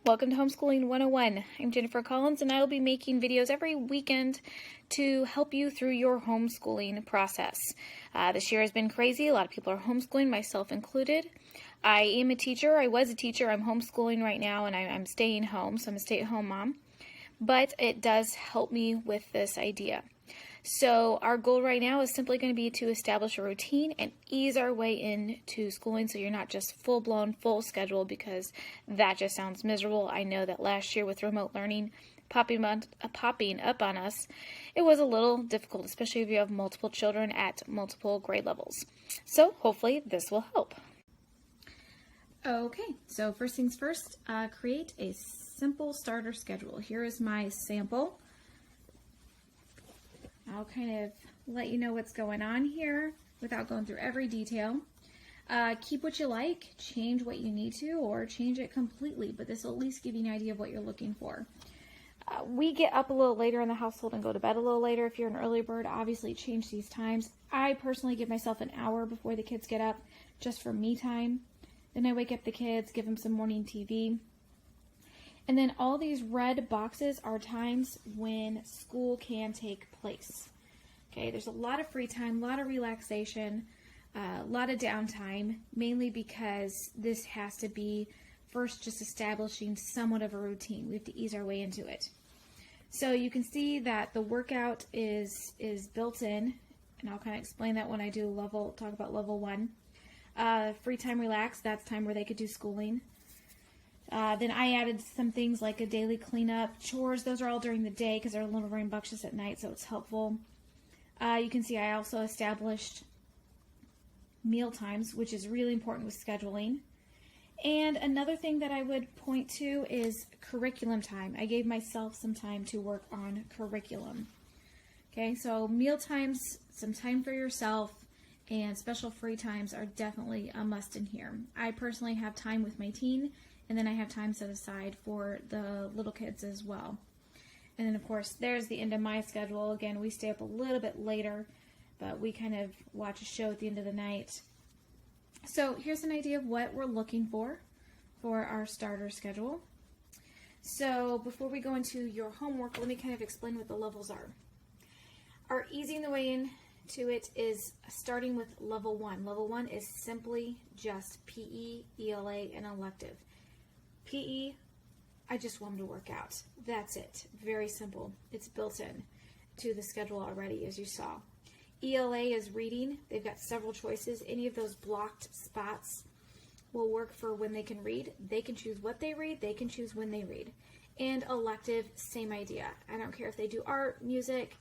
Welcome to Homeschooling 101. I'm Jennifer Collins, and I will be making videos every weekend to help you through your homeschooling process. This year has been crazy. A lot of people are homeschooling, myself included. I am a teacher. I was a teacher. I'm homeschooling right now, and I'm staying home, so I'm a stay-at-home mom. But it does help me with this idea. So our goal right now is simply going to be to establish a routine and ease our way into schooling so you're not just full-blown, full schedule, because that just sounds miserable. I know that last year with remote learning popping up on us, it was a little difficult, especially if you have multiple children at multiple grade levels. So hopefully this will help. Okay, so first things first, create a simple starter schedule. Here is my sample. I'll kind of let you know what's going on here without going through every detail. Keep what you like, change what you need to, or change it completely, but this will at least give you an idea of what you're looking for. We get up a little later in the household and go to bed a little later. If you're an early bird, obviously change these times. I personally give myself an hour before the kids get up just for me time. Then I wake up the kids, give them some morning TV. And then all these red boxes are times when school can take place. Okay, there's a lot of free time, a lot of relaxation, a lot of downtime, mainly because this has to be first just establishing somewhat of a routine. We have to ease our way into it. So you can see that the workout is built in, and I'll kind of explain that when I do talk about level 1. Free time, relax, that's time where they could do schooling. Then I added some things like a daily cleanup, chores. Those are all during the day because they're a little rambunctious at night, so it's helpful. You can see I also established meal times, which is really important with scheduling. And another thing that I would point to is curriculum time. I gave myself some time to work on curriculum. Okay, so meal times, some time for yourself, and special free times are definitely a must in here. I personally have time with my teen, and then I have time set aside for the little kids as well. And then, of course, there's the end of my schedule. Again, we stay up a little bit later, but we kind of watch a show at the end of the night. So here's an idea of what we're looking for our starter schedule. So before we go into your homework, let me kind of explain what the levels are. Our easing the way into it is starting with level 1. Level 1 is simply just PE, ELA, and elective. PE, I just want them to work out. That's it. Very simple. It's built in to the schedule already, as you saw. ELA is reading. They've got several choices. Any of those blocked spots will work for when they can read. They can choose what they read. They can choose when they read. And elective, same idea. I don't care if they do art, music,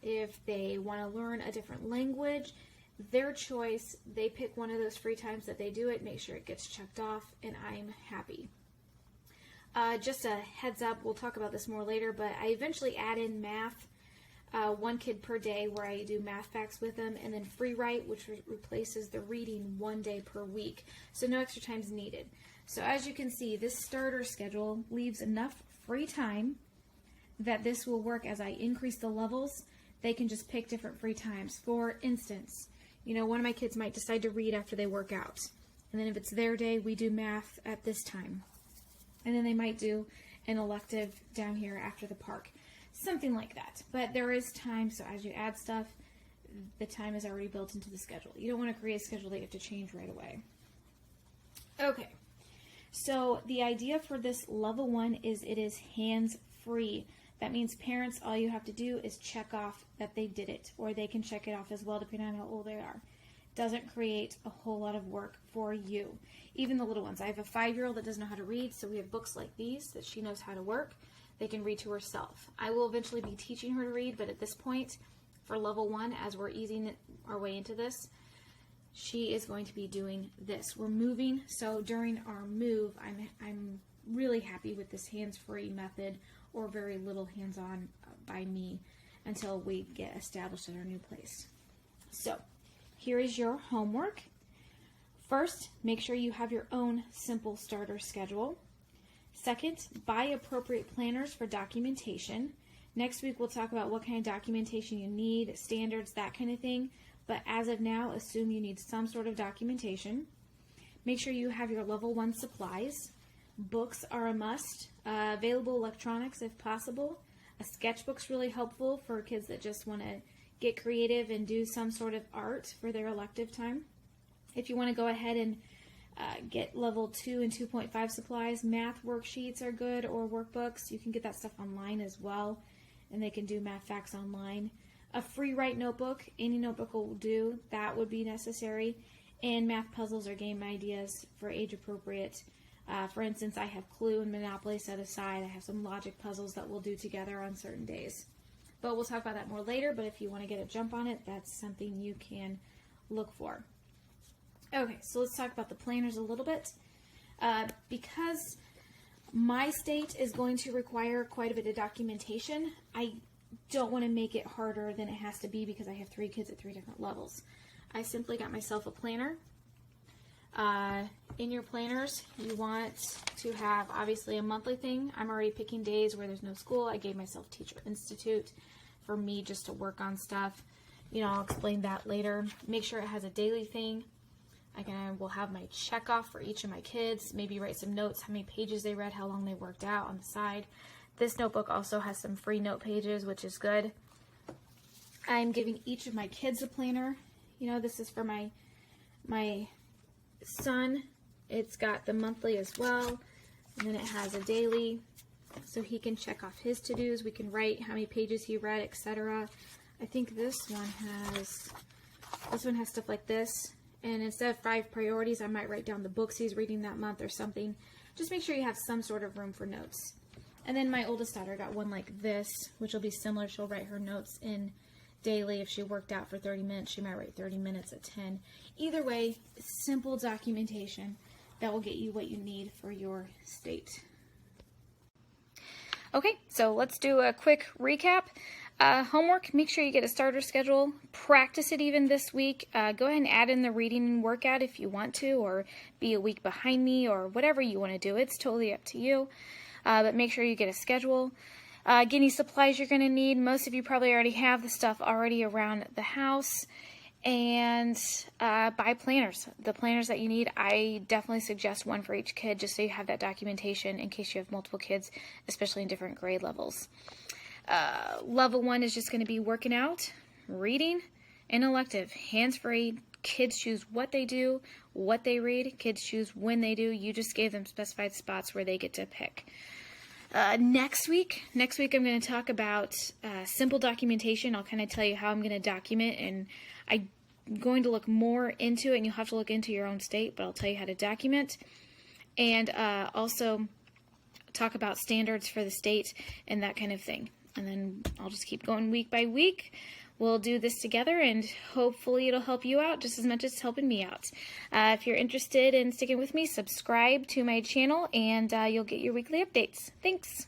if they want to learn a different language, their choice. They pick one of those free times that they do it, make sure it gets checked off, and I'm happy. Just a heads up, we'll talk about this more later, but I eventually add in math, one kid per day where I do math facts with them, and then free write, which replaces the reading 1 day per week, so no extra time is needed. So as you can see, this starter schedule leaves enough free time that this will work as I increase the levels. They can just pick different free times. For instance, one of my kids might decide to read after they work out. And then if it's their day, we do math at this time. And then they might do an elective down here after the park. Something like that. But there is time, so as you add stuff, the time is already built into the schedule. You don't want to create a schedule that you have to change right away. Okay, so the idea for this level 1 is it is hands-free. That means parents, all you have to do is check off that they did it, or they can check it off as well depending on how old they are. Doesn't create a whole lot of work for you. Even the little ones. I have a 5-year-old that doesn't know how to read, so we have books like these that she knows how to work. They can read to herself. I will eventually be teaching her to read, but at this point, for level 1, as we're easing our way into this, she is going to be doing this. We're moving, so during our move, I'm really happy with this hands-free method, or very little hands-on by me until we get established at our new place. So here is your homework. First, make sure you have your own simple starter schedule. Second, buy appropriate planners for documentation. Next week we'll talk about what kind of documentation you need, standards, that kind of thing. But as of now, assume you need some sort of documentation. Make sure you have your level 1 supplies. Books are a must. Available electronics if possible. A sketchbook's really helpful for kids that just want to get creative and do some sort of art for their elective time. If you want to go ahead and get level 2 and 2.5 supplies, math worksheets are good, or workbooks. You can get that stuff online as well, and they can do math facts online. A free write notebook, any notebook will do, that would be necessary. And math puzzles or game ideas for age appropriate. For instance, I have Clue and Monopoly set aside. I have some logic puzzles that we'll do together on certain days. But we'll talk about that more later, but if you want to get a jump on it, that's something you can look for. Okay, so let's talk about the planners a little bit. Because my state is going to require quite a bit of documentation, I don't want to make it harder than it has to be because I have 3 kids at 3 different levels. I simply got myself a planner. In your planners, you want to have obviously a monthly thing. I'm already picking days where there's no school. I gave myself Teacher Institute for me just to work on stuff. You know, I'll explain that later. Make sure it has a daily thing. I will have my check off for each of my kids. Maybe write some notes, how many pages they read, how long they worked out on the side. This notebook also has some free note pages, which is good. I'm giving each of my kids a planner. You know, this is for my son. It's got the monthly as well, and then it has a daily, so he can check off his to-dos. We can write how many pages he read, etc. I think this one has stuff like this, and instead of 5 priorities, I might write down the books he's reading that month or something. Just make sure you have some sort of room for notes. And then my oldest daughter got one like this, which will be similar. She'll write her notes in daily. If she worked out for 30 minutes, she might write 30 minutes at 10. Either way, simple documentation that will get you what you need for your state. Okay, so let's do a quick recap. Homework, make sure you get a starter schedule. Practice it even this week. Go ahead and add in the reading and workout if you want to, or be a week behind me, or whatever you want to do. It's totally up to you. But make sure you get a schedule. Get any supplies you're going to need. Most of you probably already have the stuff already around the house. And buy planners. The planners that you need, I definitely suggest one for each kid just so you have that documentation in case you have multiple kids, especially in different grade levels. Level 1 is just going to be working out, reading, and elective. Hands-free. Kids choose what they do, what they read. Kids choose when they do. You just gave them specified spots where they get to pick. Next week I'm going to talk about simple documentation. I'll kind of tell you how I'm going to document, and I'm going to look more into it, and you'll have to look into your own state, but I'll tell you how to document. And also talk about standards for the state and that kind of thing. And then I'll just keep going week by week. We'll do this together, and hopefully it'll help you out just as much as it's helping me out. If you're interested in sticking with me, subscribe to my channel, and you'll get your weekly updates. Thanks.